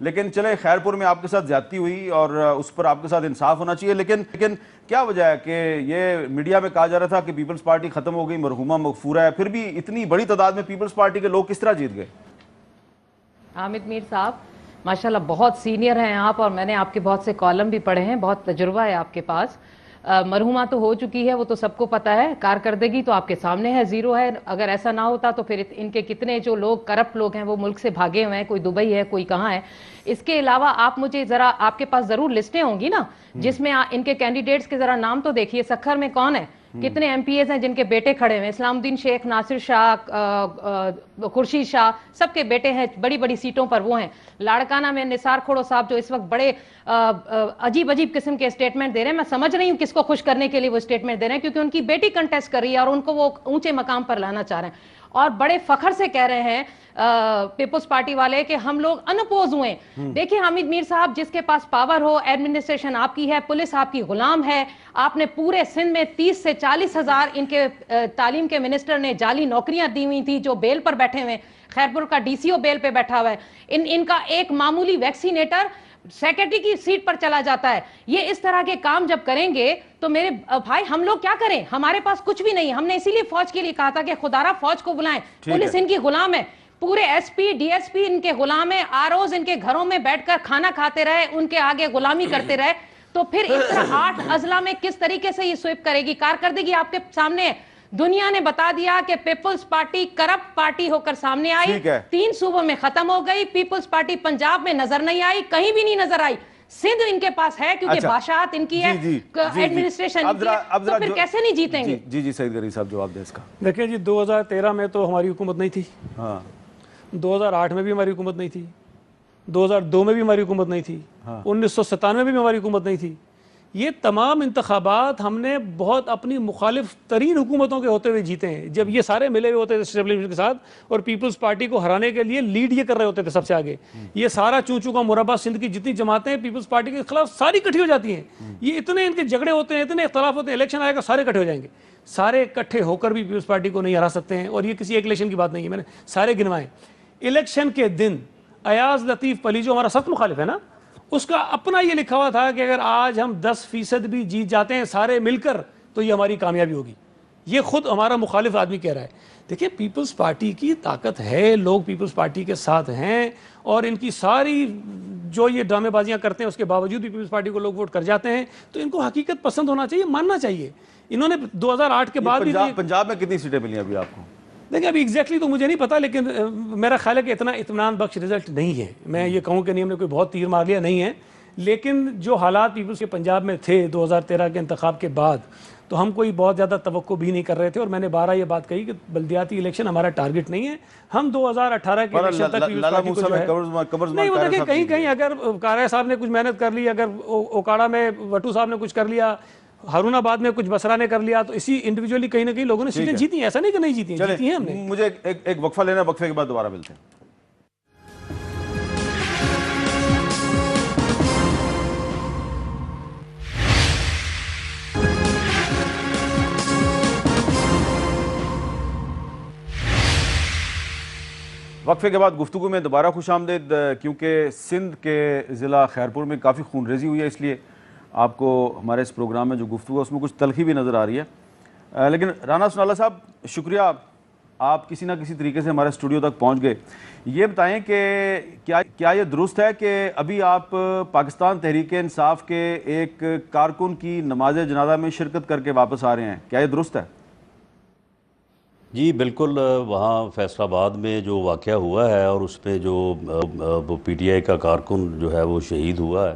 لیکن چلے خیرپور میں آپ کے ساتھ زیادتی ہوئی اور اس پر آپ کے ساتھ انصاف ہونا چاہیے، لیکن کیا وجہ ہے کہ یہ میڈیا میں کہا جا رہا تھا کہ پیپلز پارٹی ختم ہو گئی، مرحومہ مغفورہ ہے، پھر بھی اتنی بڑی تعداد میں پیپلز پارٹی کے لوگ کس طرح جیت گئے؟ حامد میر صاحب ماشاءاللہ بہت سینئر ہیں آپ، اور میں نے آپ کے بہت سے کالم بھی پڑھے ہیں، بہت تجربہ ہے آپ کے پاس۔ مرحومہ تو ہو چکی ہے، وہ تو سب کو پتا ہے، کارکردگی تو آپ کے سامنے ہے، زیرو ہے۔ اگر ایسا نہ ہوتا تو پھر ان کے کتنے جو لوگ کرپٹ لوگ ہیں وہ ملک سے بھاگے ہوئے ہیں، کوئی دبئی ہے، کوئی کہاں ہے۔ اس کے علاوہ آپ مجھے ذرا، آپ کے پاس ضرور لسٹیں ہوں گی نا جس میں ان کے کینڈیڈیٹس کے ذرا نام تو دیکھیے، سکھر میں کون ہے، کتنے ایم پی ایز ہیں جن کے بیٹے کھڑے ہوئے ہیں، اسلام الدین شیخ، ناصر شاہ، خورشید شاہ، سب کے بیٹے ہیں، بڑی بڑی سیٹوں پر وہ ہیں۔ لاڑکانہ میں نثار کھوڑو صاحب جو اس وقت بڑے عجیب قسم کے اسٹیٹمنٹ دے رہے ہیں، میں سمجھ رہی ہوں کس کو خوش کرنے کے لیے وہ اسٹیٹمنٹ دے رہے ہیں، کیونکہ ان کی بیٹی کنٹیسٹ کر رہی ہے اور ان کو وہ اونچے مقام پر لانا چاہ رہے ہیں، اور بڑے فخر سے کہہ رہے ہیں پیپلز پارٹی والے کہ ہم لوگ انپوز ہوئے ہیں۔ دیکھیں حامد میر صاحب، جس کے پاس پاور ہو، ایڈمنسٹریشن آپ کی ہے، پولیس آپ کی غلام ہے، آپ نے پورے سندھ میں 30 سے 40 ہزار ان کے تعلیم کے منسٹر نے جعلی نوکریاں دی ہوئی تھی جو بیل پر بیٹھے ہوئے، خیرپور کا ڈی سی او بیل پہ بیٹھا ہوا ہے، ان کا ایک معمولی ویکسینیٹر سیکرٹری کی سیٹ پر چلا جاتا ہے۔ یہ اس طرح کے کام جب کریں گے تو میرے بھائی ہم لوگ کیا کریں؟ ہمارے پاس کچھ بھی نہیں، ہم نے اسی لیے فوج کے لیے کہا تھا کہ خدارہ فوج کو بلائیں، پولیس ان کی غلام ہے، پورے S P D S P ان کے غلام ہیں، آر اوز ان کے گھروں میں بیٹھ کر کھانا کھاتے رہے، ان کے آگے غلامی کرتے رہے، تو پھر اس طرح 8 اضلاع میں کس طریقے سے یہ سویپ کرے گی؟ کارکردگی آپ کے سامنے ہے، دنیا نے بتا دیا کہ پیپلز پارٹی کرپٹ پارٹی ہو کر سامنے آئی، 3 صوبوں میں ختم ہو گئی، پیپلز پارٹی پنجاب میں نظر نہیں آئی، کہیں بھی نہیں نظر آئی، سندھ ان کے پاس ہے کیونکہ بادشاہت ان کی ہے، ایڈمنسٹریشن ان کی ہے، تو پھر کیسے نہیں جیتیں گے؟ جی سعید غریب صاحب جواب دیں اس کا۔ دیکھیں جی 2013 میں تو ہماری حکومت نہیں تھی، 2008 میں بھی ہماری حکومت نہیں تھی، 2002 میں بھی ہماری حکومت نہیں تھی، 1997 میں بھی ہماری حکومت نہیں تھی۔ یہ تمام انتخابات ہم نے بہت اپنی مخالف ترین حکومتوں کے ہوتے ہوئے جیتے ہیں، جب یہ سارے ملے ہوئے ہوتے تھے اسٹیبلشمنٹ کے ساتھ اور پیپلز پارٹی کو ہرانے کے لیے لیڈ یہ کر رہے ہوتے تھے سب سے آگے۔ یہ سارا چونچو کا مربع سندھ کی جتنی جماعتیں ہیں پیپلز پارٹی کے خلاف ساری اکٹھی ہو جاتی ہیں، یہ اتنے ان کے جھگڑے ہوتے ہیں، اتنے اختلاف ہوتے ہیں، الیکشن آئے گا سارے اکٹھے ہو جائیں گے، سارے اکٹھے ہو کر بھی پیپلز پارٹی کو نہیں ہرا سکتے ہیں، اور یہ کسی ایک الیکشن کی بات نہیں ہے، میں نے سارے گنوائے۔ الیکشن کے دن ایاز لطیف پلی جو ہمارا سخت مخالف ہے نا، اس کا اپنا یہ لکھا ہوا تھا کہ اگر آج ہم 10% بھی جیت جاتے ہیں سارے مل کر تو یہ ہماری کامیابی ہوگی، یہ خود ہمارا مخالف آدمی کہہ رہا ہے۔ دیکھیں پیپلز پارٹی کی طاقت ہے، لوگ پیپلز پارٹی کے ساتھ ہیں، اور ان کی ساری جو یہ ڈرامے بازیاں کرتے ہیں اس کے باوجود بھی پیپلز پارٹی کو لوگ ووٹ کر جاتے ہیں، تو ان کو حقیقت پسند ہونا چاہیے، ماننا چاہیے۔ انہوں نے 2008 کے بعد بھی پنجاب میں کتنی سیٹیں ملی ابھی آپ کو؟ دیکھیں ابھی ایگزیکٹلی تو مجھے نہیں پتا، لیکن میرا خیال ہے کہ اتنا اطمینان بخش رزلٹ نہیں ہے، میں یہ کہوں کہ نہیں ہم نے کوئی بہت تیر مار لیا نہیں ہے، لیکن جو حالات پیپلز کے پنجاب میں تھے 2013 کے انتخاب کے بعد، تو ہم کوئی بہت زیادہ توقع بھی نہیں کر رہے تھے، اور میں نے 12 یہ بات کہی کہ بلدیاتی الیکشن ہمارا ٹارگٹ نہیں ہے، ہم 2018 کے الیکشن تک پیپلز پارٹی کو جو ہے نہیں، وہ دیکھیں کہیں کہیں اگر کاریا صاحب نے کچھ محنت کر لی، اگر اوکاڑا میں وٹو صاحب نے کچھ کر لیا، ہارون آباد میں کچھ بسرا نے کر لیا، تو اسی انڈیویجولی کہیں نہ کہیں لوگوں نے سیٹیں جیتی ہیں، ایسا نہیں کہ نہیں جیتی ہیں، جیتی ہیں ہم نے۔ مجھے ایک وقفہ لینا، وقفے کے بعد دوبارہ ملتے ہیں۔ وقفے کے بعد گفتگو میں دوبارہ خوش آمدید، کیونکہ سندھ کے ضلع خیرپور میں کافی خون ریزی ہوئی ہے، اس لیے آپ کو ہمارے اس پروگرام میں جو گفتگو ہے اس میں کچھ تلخی بھی نظر آ رہی ہے، لیکن رانا ثناء اللہ صاحب شکریہ، آپ کسی نہ کسی طریقے سے ہمارے اسٹوڈیو تک پہنچ گئے۔ یہ بتائیں کہ کیا یہ درست ہے کہ ابھی آپ پاکستان تحریک انصاف کے ایک کارکن کی نماز جنازہ میں شرکت کر کے واپس آ رہے ہیں، کیا یہ درست ہے؟ جی بالکل، وہاں فیصل آباد میں جو واقعہ ہوا ہے اور اس پہ جو پی ٹی آئی کا کارکن جو ہے وہ شہید ہوا ہے،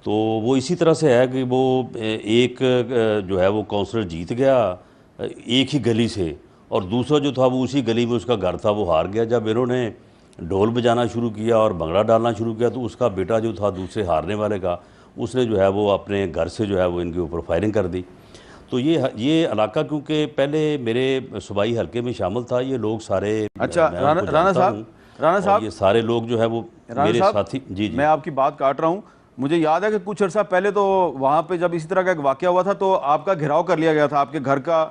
تو وہ اسی طرح سے ہے کہ وہ ایک جو ہے وہ کونسلر جیت گیا ایک ہی گلی سے، اور دوسرا جو تھا وہ اسی گلی میں اس کا گھر تھا وہ ہار گیا۔ جب انہوں نے ڈھول بجانا شروع کیا اور بھنگڑا ڈالنا شروع کیا تو اس کا بیٹا جو تھا دوسرے ہارنے والے کا، اس نے جو ہے وہ اپنے گھر سے جو ہے وہ ان کے اوپر فائرنگ کر دی۔ تو یہ علاقہ کیونکہ پہلے میرے صوبائی حلقے میں شامل تھا، یہ لوگ سارے اچھا رانا صاحب یہ سارے لوگ جو ہے وہ میرے ساتھی۔ جی میں آپ کی بات کاٹ رہا ہوں، مجھے یاد ہے کہ کچھ عرصہ پہلے تو وہاں پہ جب اسی طرح کا ایک واقعہ ہوا تھا تو آپ کا گھیراؤ کر لیا گیا تھا، آپ کے گھر کا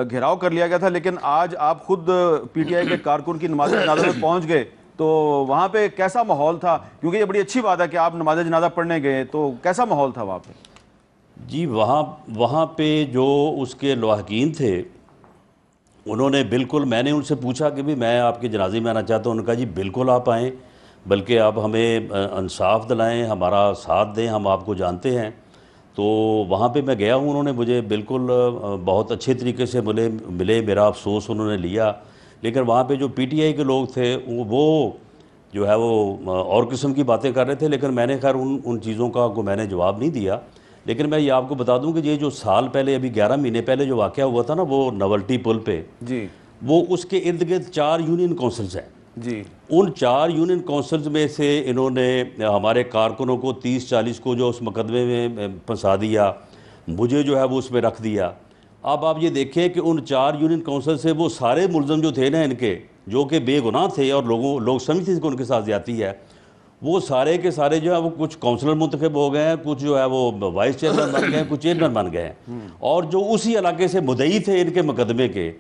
گھیراؤ کر لیا گیا تھا، لیکن آج آپ خود پی ٹی آئی کے کارکن کی نماز جنازہ میں پہنچ گئے، تو وہاں پہ کیسا ماحول تھا؟ کیونکہ یہ بڑی اچھی بات ہے کہ آپ نماز جنازہ پڑھنے گئے، تو کیسا ماحول تھا وہاں پہ؟ جی وہاں پہ جو اس کے لواحقین تھے انہوں نے بالکل، میں نے ان سے پوچھا کہ بھی میں آپ کے جنازے میں آنا چاہتا ہوں، انہوں نے کہا جی بالکل آپ آئیں، بلکہ آپ ہمیں انصاف دلائیں، ہمارا ساتھ دیں، ہم آپ کو جانتے ہیں۔ تو وہاں پہ میں گیا ہوں، انہوں نے مجھے بالکل بہت اچھے طریقے سے ملے، میرا افسوس انہوں نے لیا۔ لیکن وہاں پہ جو پی ٹی آئی کے لوگ تھے وہ جو ہے وہ اور قسم کی باتیں کر رہے تھے، لیکن میں نے خیر ان چیزوں کا میں نے جواب نہیں دیا۔ لیکن میں یہ آپ کو بتا دوں کہ یہ جو سال پہلے، ابھی 11 مہینے پہلے جو واقعہ ہوا تھا نا وہ نولٹی پل پہ، جی، وہ اس کے ارد گرد 4 یونین کونسلز ہیں۔ جی، ان 4 یونین کونسلز میں سے انہوں نے ہمارے کارکنوں کو 30-40 کو جو اس مقدمے میں پھنسا دیا، مجھے جو ہے وہ اس میں رکھ دیا۔ اب آپ یہ دیکھیں کہ ان 4 یونین کونسل سے وہ سارے ملزم جو تھے نا ان کے، جو کہ بے گناہ تھے اور لوگ سمجھتے تھے کہ ان کے ساتھ زیادتی ہے، وہ سارے کے سارے جو ہے وہ کچھ کونسلر منتخب ہو گئے ہیں، کچھ جو ہے وہ وائس چیئرمین بن گئے ہیں، کچھ چیئرمین بن گئے ہیں، اور جو اسی علاقے سے مدعی تھے ان کے مقدمے کے،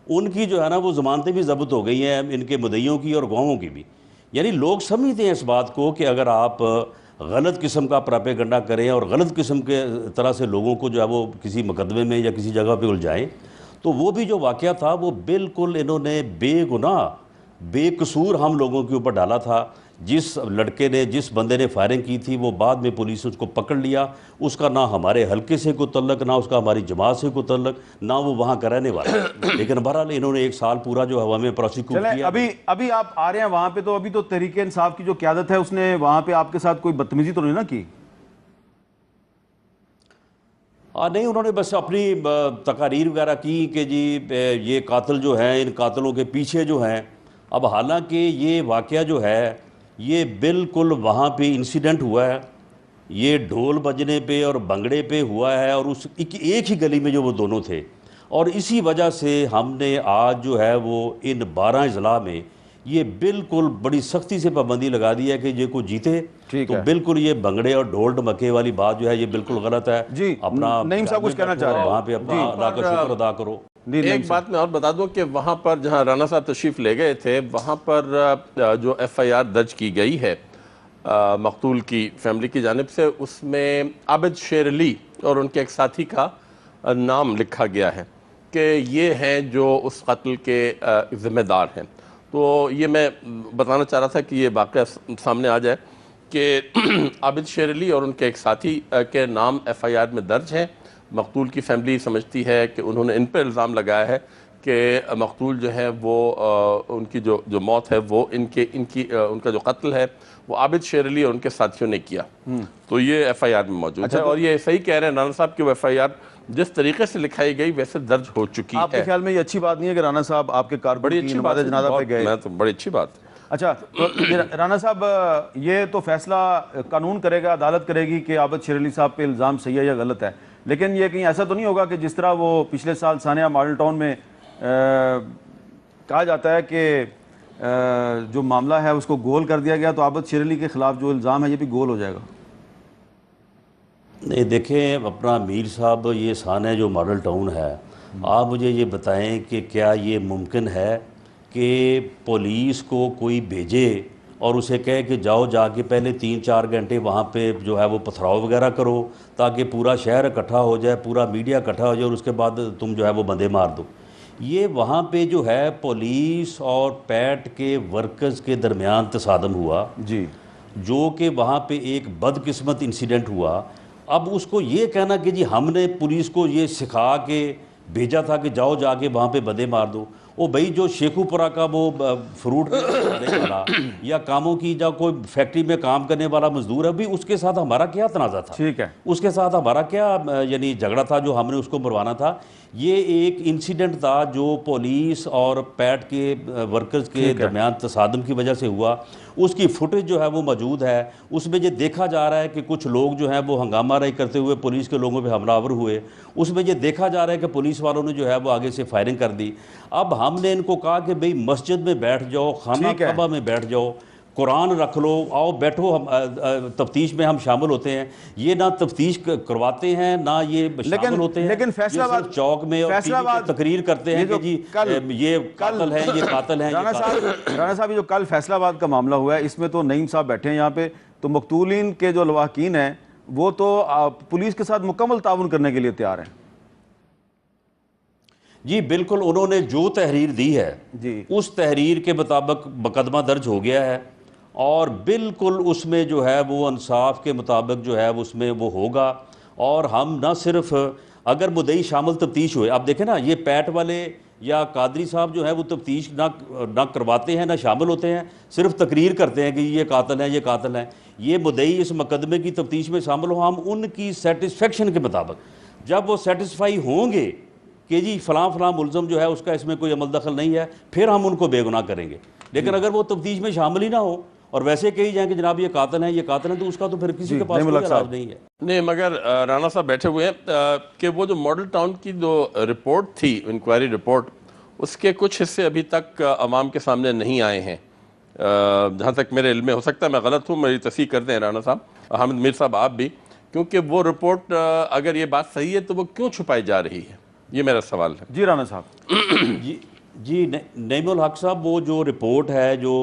ان کی جو ہے نا وہ ضمانتیں بھی ضبط ہو گئی ہیں، ان کے مدعیوں کی اور گواہوں کی بھی۔ یعنی لوگ سمجھتے ہیں اس بات کو کہ اگر آپ غلط قسم کا پراپیگنڈا کریں اور غلط قسم کے طرح سے لوگوں کو جو ہے وہ کسی مقدمے میں یا کسی جگہ پہ الجھائیں، تو وہ بھی جو واقعہ تھا وہ بالکل انہوں نے بے گناہ بے قصور ہم لوگوں کے اوپر ڈالا تھا۔ جس لڑکے نے، جس بندے نے فائرنگ کی تھی، وہ بعد میں پولیس نے اس کو پکڑ لیا، اس کا نہ ہمارے حلقے سے کوئی تعلق، نہ اس کا ہماری جماعت سے کوئی تعلق، نہ وہ وہاں کا رہنے والا۔ لیکن بہرحال انہوں نے 1 سال پورا جو ہے ہمیں پروسیکیوٹ چلیں کیا۔ ابھی آپ آ رہے ہیں وہاں پہ، تو ابھی تو تحریک انصاف کی جو قیادت ہے اس نے وہاں پہ آپ کے ساتھ کوئی بدتمیزی تو نہیں نا کی؟ نہیں، انہوں نے بس اپنی تقاریر وغیرہ کی کہ جی یہ قاتل جو ہیں، ان قاتلوں کے پیچھے جو ہیں۔ اب حالانکہ یہ واقعہ جو ہے یہ بالکل وہاں پہ انسیڈنٹ ہوا ہے، یہ ڈھول بجنے پہ اور بنگڑے پہ ہوا ہے، اور اس ایک ہی گلی میں جو وہ دونوں تھے، اور اسی وجہ سے ہم نے آج جو ہے وہ ان 12 اضلاع میں یہ بالکل بڑی سختی سے پابندی لگا دی ہے کہ یہ کو جیتے تو بالکل یہ بنگڑے اور ڈھول ڈمکے والی بات جو ہے یہ بالکل غلط ہے۔ جی، اپنا نعیم صاحب کچھ کہنا چاہ رہے ہیں، وہاں پہ اپنا اللہ کا شکر ادا کرو۔ ایک بات میں اور بتا دوں کہ وہاں پر جہاں رانا صاحب تشریف لے گئے تھے، وہاں پر جو ایف آئی آر درج کی گئی ہے مقتول کی فیملی کی جانب سے، اس میں عابد شیر علی اور ان کے ایک ساتھی کا نام لکھا گیا ہے کہ یہ ہیں جو اس قتل کے ذمہ دار ہیں۔ تو یہ میں بتانا چاہ رہا تھا کہ یہ واقعہ سامنے آ جائے کہ عابد شیر علی اور ان کے ایک ساتھی کے نام ایف آئی آر میں درج ہیں۔ مقتول کی فیملی سمجھتی ہے کہ انہوں نے ان پہ الزام لگایا ہے کہ مقتول جو ہے وہ ان کی جو موت ہے وہ ان کا جو قتل ہے وہ عابد شیر علی اور ان کے ساتھیوں نے کیا۔ تو یہ ایف آئی آر میں موجود ہے، اور یہ صحیح کہہ رہے ہیں رانا صاحب کہ وہ ایف آئی آر جس طریقے سے لکھائی گئی ویسے درج ہو چکی ہے۔ آپ کے خیال میں یہ اچھی بات نہیں ہے کہ رانا صاحب آپ کے کارکن کی نماز جنازہ پہ گئے؟ میں تو بڑی اچھی بات ہے۔ اچھا، رانا صاحب یہ تو فیصلہ قانون کرے گا، عدالت کرے گی کہ عابد شیر علی صاحب پہ الزام صحیح ہے یا غلط ہے، لیکن یہ کہیں ایسا تو نہیں ہوگا کہ جس طرح وہ پچھلے سال ثانیہ ماڈل ٹاؤن میں کہا جاتا ہے کہ جو معاملہ ہے اس کو گول کر دیا گیا، تو عابد شیر علی کے خلاف جو الزام ہے یہ بھی گول ہو جائے گا؟ نہیں دیکھیں، اپنا میر صاحب یہ ثانیہ جو ماڈل ٹاؤن ہے، آپ مجھے یہ بتائیں کہ کیا یہ ممکن ہے کہ پولیس کو کوئی بھیجے اور اسے کہے کہ جاؤ جا کے پہلے 3-4 گھنٹے وہاں پہ جو ہے وہ پتھراؤ وغیرہ کرو تاکہ پورا شہر اکٹھا ہو جائے، پورا میڈیا اکٹھا ہو جائے، اور اس کے بعد تم جو ہے وہ بندے مار دو؟ یہ وہاں پہ جو ہے پولیس اور پیٹ کے ورکرز کے درمیان تصادم ہوا، جی، جو کہ وہاں پہ ایک بدقسمت انسیڈنٹ ہوا۔ اب اس کو یہ کہنا کہ جی ہم نے پولیس کو یہ سکھا کے بھیجا تھا کہ جاؤ جا کے وہاں پہ بندے مار دو، وہ بھائی جو شیخو پورہ کا وہ فروٹ بیچنے والا یا کاموں کی یا کوئی فیکٹری میں کام کرنے والا مزدور ہے، بھی اس کے ساتھ ہمارا کیا تنازع تھا؟ ٹھیک ہے، اس کے ساتھ ہمارا کیا یعنی جھگڑا تھا جو ہم نے اس کو مروانا تھا؟ یہ ایک انسیڈنٹ تھا جو پولیس اور پیٹ کے ورکرز کے درمیان تصادم کی وجہ سے ہوا۔ اس کی فوٹیج جو ہے وہ موجود ہے، اس میں یہ دیکھا جا رہا ہے کہ کچھ لوگ جو ہیں وہ ہنگامہ رائی کرتے ہوئے پولیس کے لوگوں پہ حملہ آور ہوئے، اس میں یہ دیکھا جا رہا ہے کہ پولیس والوں نے جو ہے وہ آگے سے فائرنگ کر دی۔ اب ہم نے ان کو کہا کہ بھئی مسجد میں بیٹھ جاؤ، خانہ کعبہ میں بیٹھ جاؤ، قرآن رکھ لو، آؤ بیٹھو، ہم تفتیش میں ہم شامل ہوتے ہیں. یہ نہ تفتیش کرواتے ہیں نہ یہ شامل ہوتے ہیں. لیکن فیصلہ آباد چوک میں اور تقریر کرتے ہیں کہ جی یہ قاتل ہے، یہ قاتل ہے. رانا صاحب، یہ جو کل فیصلہ آباد کا معاملہ ہوا ہے، اس میں تو نعیم صاحب بیٹھے ہیں یہاں پہ، تو مقتولین کے جو لواحقین ہیں وہ تو پولیس کے ساتھ مکمل تعاون کرنے کے لیے تیار ہیں. جی بالکل، انہوں نے جو تحریر دی ہے اس تحریر کے مطابق مقدمہ درج ہو گیا ہے، اور بالکل اس میں جو ہے وہ انصاف کے مطابق جو ہے اس میں وہ ہوگا. اور ہم نہ صرف اگر مدعی شامل تفتیش ہوئے، آپ دیکھیں نا، یہ پیٹ والے یا قادری صاحب جو ہے وہ تفتیش نہ کرواتے ہیں، نہ شامل ہوتے ہیں، صرف تقریر کرتے ہیں کہ یہ قاتل ہے، یہ قاتل ہے. یہ مدعی اس مقدمے کی تفتیش میں شامل ہو، ہم ان کی سیٹسفیکشن کے مطابق جب وہ سیٹسفائی ہوں گے کہ جی فلاں فلاں ملزم جو ہے اس کا اس میں کوئی عمل دخل نہیں ہے، پھر ہم ان کو بے گناہ کریں گے. لیکن اگر وہ تفتیش میں شامل ہی نہ ہو اور ویسے کہی جائیں کہ جناب یہ قاتل ہیں، یہ قاتل ہیں، تو اس کا تو پھر کسی کے پاس کوئی علاج نہیں ہے. نہیں، مگر رانا صاحب بیٹھے ہوئے ہیں کہ وہ جو ماڈل ٹاؤن کی جو رپورٹ تھی، انکوائری رپورٹ، اس کے کچھ حصے ابھی تک عوام کے سامنے نہیں آئے ہیں. جہاں تک میرے علم میں، ہو سکتا ہے میں غلط ہوں، میری تصحیح کر دیں رانا صاحب، حامد میر صاحب آپ بھی، کیونکہ وہ رپورٹ اگر یہ بات صحیح ہے تو وہ کیوں چھپائی جا رہی ہے، یہ میرا سوال ہے. جی رانا صاحب. جی نعیم الحق صاحب، وہ جو رپورٹ ہے، جو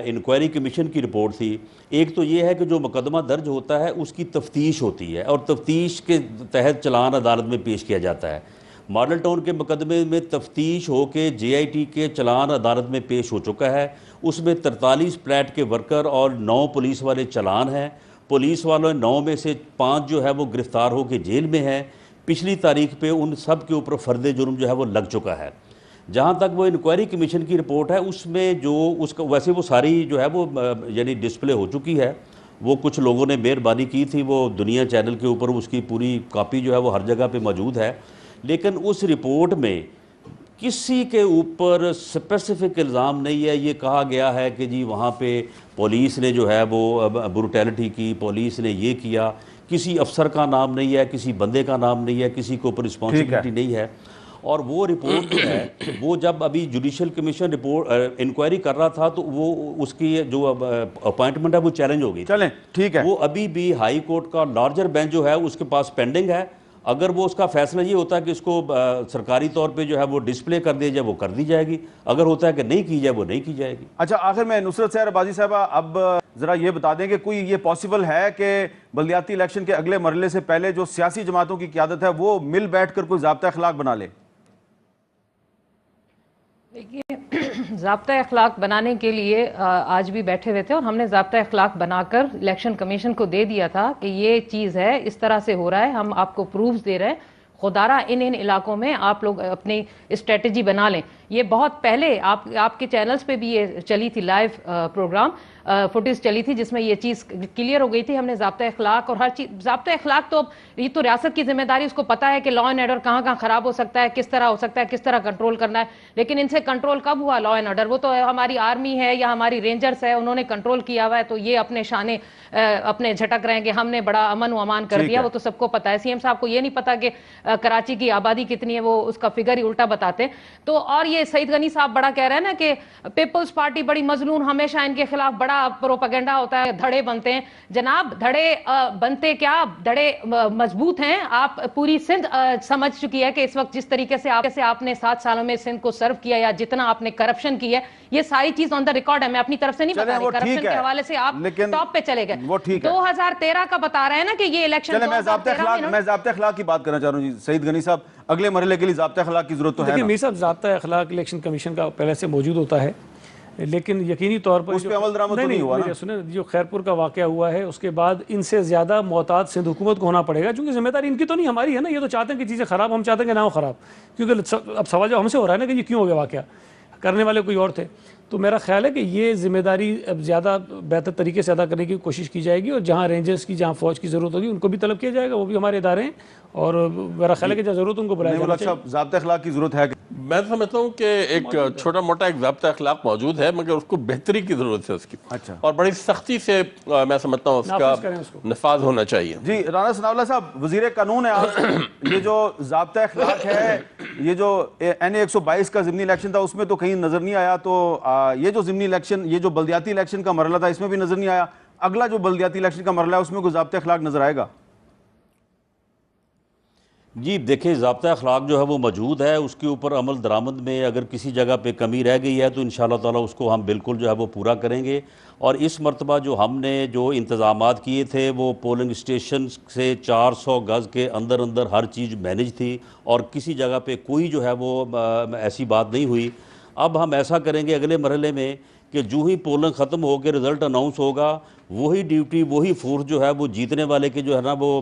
انکوائری کمیشن کی رپورٹ تھی، ایک تو یہ ہے کہ جو مقدمہ درج ہوتا ہے اس کی تفتیش ہوتی ہے، اور تفتیش کے تحت چلان عدالت میں پیش کیا جاتا ہے. ماڈل ٹاؤن کے مقدمے میں تفتیش ہو کے جے آئی ٹی کے چلان عدالت میں پیش ہو چکا ہے. اس میں 43 فلیٹ کے ورکر اور 9 پولیس والے چلان ہیں. پولیس والوں 9 میں سے 5 جو ہے وہ گرفتار ہو کے جیل میں ہیں. پچھلی تاریخ پہ ان سب کے اوپر فرد جرم جو ہے وہ لگ چکا ہے. جہاں تک وہ انکوائری کمیشن کی رپورٹ ہے، اس میں جو اس کا ویسے وہ ساری جو ہے وہ یعنی ڈسپلے ہو چکی ہے. وہ کچھ لوگوں نے مہربانی کی تھی، وہ دنیا چینل کے اوپر اس کی پوری کاپی جو ہے وہ ہر جگہ پہ موجود ہے. لیکن اس رپورٹ میں کسی کے اوپر اسپیسیفک الزام نہیں ہے. یہ کہا گیا ہے کہ جی وہاں پہ پولیس نے جو ہے وہ بروٹیلٹی کی، پولیس نے یہ کیا. کسی افسر کا نام نہیں ہے، کسی بندے کا نام نہیں ہے، کسی کے اوپر رسپانسبلٹی نہیں ہے. اور وہ رپورٹ جو ہے وہ جب ابھی جوڈیشل کمیشن رپورٹ انکوائری کر رہا تھا تو وہ اس کی جو اپوائنٹمنٹ ہے وہ چیلنج ہو گئی. چلیں ٹھیک ہے. وہ ابھی بھی ہائی کورٹ کا لارجر بینچ جو ہے اس کے پاس پینڈنگ ہے. اگر وہ اس کا فیصلہ یہ ہوتا ہے کہ اس کو سرکاری طور پہ جو ہے وہ ڈسپلے کر دی جائے، وہ کر دی جائے گی. اگر ہوتا ہے کہ نہیں کی جائے، وہ نہیں کی جائے گی. اچھا، آخر میں نصرت سحر عباسی صاحبہ، اب ذرا یہ بتا دیں کہ کوئی یہ پاسبل ہے کہ بلدیاتی الیکشن کے اگلے مرحلے سے پہلے جو سیاسی جماعتوں کی قیادت ہے وہ مل بیٹھ کر کوئی ضابطہ اخلاق بنا لے؟ دیکھیے، ضابطہ اخلاق بنانے کے لیے آج بھی بیٹھے ہوئے تھے، اور ہم نے ضابطہ اخلاق بنا کر الیکشن کمیشن کو دے دیا تھا کہ یہ چیز ہے، اس طرح سے ہو رہا ہے، ہم آپ کو پروفز دے رہے ہیں، خدارہ ان علاقوں میں آپ لوگ اپنی اسٹریٹجی بنا لیں. یہ بہت پہلے آپ کے چینلز پہ بھی یہ چلی تھی، لائیو پروگرام فوٹیج چلی تھی جس میں یہ چیز کلیئر ہو گئی تھی. ہم نے ضابطہ اخلاق اور ہر چیز، ضابطہ اخلاق تو یہ تو ریاست کی ذمہ داری، اس کو پتہ ہے کہ لا اینڈ آرڈر کہاں کہاں خراب ہو سکتا ہے، کس طرح ہو سکتا ہے، کس طرح کنٹرول کرنا ہے. لیکن ان سے کنٹرول کب ہوا لا اینڈ آرڈر؟ وہ تو ہماری آرمی ہے یا ہماری رینجرز ہے، انہوں نے کنٹرول کیا ہوا ہے. تو یہ اپنے شانے اپنے جھٹک رہے ہیں کہ ہم نے بڑا امن و امان کر دیا. وہ تو سب کو پتہ ہے. سی ایم صاحب کو یہ نہیں پتا کہ کراچی کی آبادی کتنی ہے، وہ اس کا فگر ہی الٹا بتاتے. تو اور یہ سعید غنی صاحب بڑا کہہ رہے ہیں نا کہ پیپلز پارٹی بڑی مظلوم، ہمیشہ ان کے خلاف بڑا پروپیگنڈا ہوتا ہے، دھڑے بنتے ہیں. جناب دھڑے بنتے کیا، دھڑے مضبوط ہیں. آپ پوری سندھ سمجھ چکی ہے کہ اس وقت جس طریقے سے آپ نے 7 سالوں میں سندھ کو سرو کیا، یا جتنا آپ نے کرپشن کی ہے، یہ ساری چیز آن دا ریکارڈ ہے. میں اپنی طرف سے نہیں بتا رہی، کرپشن کے حوالے سے آپ ٹاپ پہ چلے گئے. 2013 کا بتا رہے ہیں نا کہ یہ الیکشن. چلیں میں ضابطہ اخلاق کی بات کرنا چاہ رہا ہوں. جی سعید غنی صاحب، اگلے مرحلے کے لیے ضابطہ اخلاق کی ضرورت تو ہے. دیکھیں میر صاحب، ضابطہ اخلاق الیکشن کمیشن کا پہلے سے موجود ہوتا ہے، لیکن یقینی طور پر اس پہ عمل درآمد تو نہیں ہوا نا. سنیں، جو خیرپور کا واقعہ ہوا ہے اس کے بعد ان سے زیادہ محتاط سندھ حکومت کو ہونا پڑے گا، چونکہ ذمہ داری ان کی تو نہیں، ہماری ہے نا. یہ تو چاہتے ہیں کہ چیزیں خراب، ہم چاہتے ہیں کہ نہ ہو خراب، کیونکہ اب سوال جو ہم سے ہو رہا ہے نا کہ یہ کیوں ہو گیا واقعہ، کرنے والے کوئی اور تھے. تو میرا خیال ہے کہ یہ ذمہ داری اب زیادہ بہتر طریقے سے ادا کرنے کی کوشش کی جائے گی، اور جہاں رینجرز کی، جہاں فوج کی ضرورت ہوگی ان کو بھی طلب کیا جائے گا. وہ بھی ہمارے ادارے ہیں، اور میرا خیال ہے کہ جہاں ضرورت ان کو بلایا جانا چاہیے. ضابطہ اخلاق کی ضرورت ہے. میں سمجھتا ہوں کہ ایک چھوٹا موٹا ایک ضابطہ اخلاق موجود ہے، مگر اس کو بہتری کی ضرورت ہے اس کی. اچھا. اور بڑی سختی سے میں سمجھتا ہوں اس کا نفاذ ہونا چاہیے. جی رانا ثناء اللہ صاحب، وزیر قانون ہے آپ. یہ جو ضابطہ اخلاق ہے، یہ جو NA 122 کا ضمنی الیکشن تھا اس میں تو کہیں نظر نہیں آیا. تو یہ جو ضمنی الیکشن، یہ جو بلدیاتی الیکشن کا مرحلہ تھا، اس میں بھی نظر نہیں آیا. اگلا جو بلدیاتی الیکشن کا مرحلہ ہے اس میں کوئی ضابطۂ اخلاق نظر آئے گا؟ جی دیکھیں، ضابطہ اخلاق جو ہے وہ موجود ہے، اس کے اوپر عمل درآمد میں اگر کسی جگہ پہ کمی رہ گئی ہے تو انشاءاللہ تعالیٰ اس کو ہم بالکل جو ہے وہ پورا کریں گے. اور اس مرتبہ جو ہم نے جو انتظامات کیے تھے وہ پولنگ اسٹیشن سے 400 گز کے اندر اندر ہر چیز مینج تھی، اور کسی جگہ پہ کوئی جو ہے وہ ایسی بات نہیں ہوئی. اب ہم ایسا کریں گے اگلے مرحلے میں کہ جو ہی پولنگ ختم ہو کے رزلٹ اناؤنس ہوگا، وہی ڈیوٹی وہی فورس جو ہے وہ جیتنے والے کے جو ہے نا وہ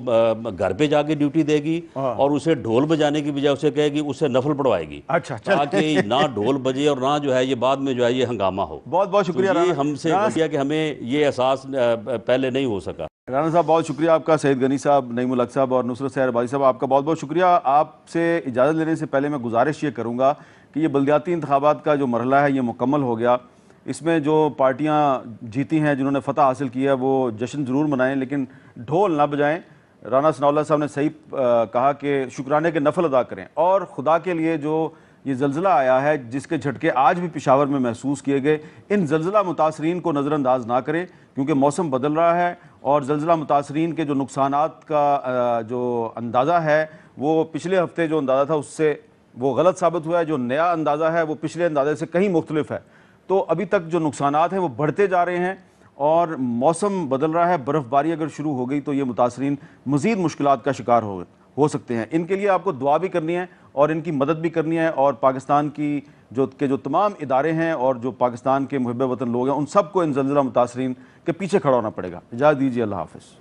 گھر پہ جا کے ڈیوٹی دے گی، اور اسے ڈھول بجانے کی بجائے اسے کہے گی اسے نفل پڑھوائے گی، تاکہ نہ ڈھول بجے اور نہ جو ہے یہ بعد میں جو ہے یہ ہنگامہ ہو. بہت بہت شکریہ. یہ ہم سے کیا کہ ہمیں یہ احساس پہلے نہیں ہو سکا. رانا صاحب بہت شکریہ آپ کا. سعید غنی صاحب، نعیم الحق صاحب اور نصرت سحر عبادی صاحب، آپ کا بہت بہت شکریہ. آپ سے اجازت لینے سے پہلے میں گزارش یہ کروں گا کہ یہ بلدیاتی انتخابات کا جو مرحلہ ہے یہ مکمل ہو گیا. اس میں جو پارٹیاں جیتی ہیں، جنہوں نے فتح حاصل کی ہے، وہ جشن ضرور منائیں لیکن ڈھول نہ بجائیں. رانا ثناء اللہ صاحب نے صحیح کہا کہ شکرانے کے نفل ادا کریں. اور خدا کے لیے جو یہ زلزلہ آیا ہے جس کے جھٹکے آج بھی پشاور میں محسوس کیے گئے، ان زلزلہ متاثرین کو نظر انداز نہ کریں، کیونکہ موسم بدل رہا ہے اور زلزلہ متاثرین کے جو نقصانات کا جو اندازہ ہے وہ پچھلے ہفتے جو اندازہ تھا اس سے وہ غلط ثابت ہوا ہے. جو نیا اندازہ ہے وہ پچھلے اندازے سے کہیں مختلف ہے. تو ابھی تک جو نقصانات ہیں وہ بڑھتے جا رہے ہیں اور موسم بدل رہا ہے. برف باری اگر شروع ہو گئی تو یہ متاثرین مزید مشکلات کا شکار ہو سکتے ہیں. ان کے لیے آپ کو دعا بھی کرنی ہے اور ان کی مدد بھی کرنی ہے، اور پاکستان کی جو تمام ادارے ہیں اور جو پاکستان کے محب وطن لوگ ہیں ان سب کو ان زلزلہ متاثرین کے پیچھے کھڑا ہونا پڑے گا. اجازت دیجیے، اللہ حافظ.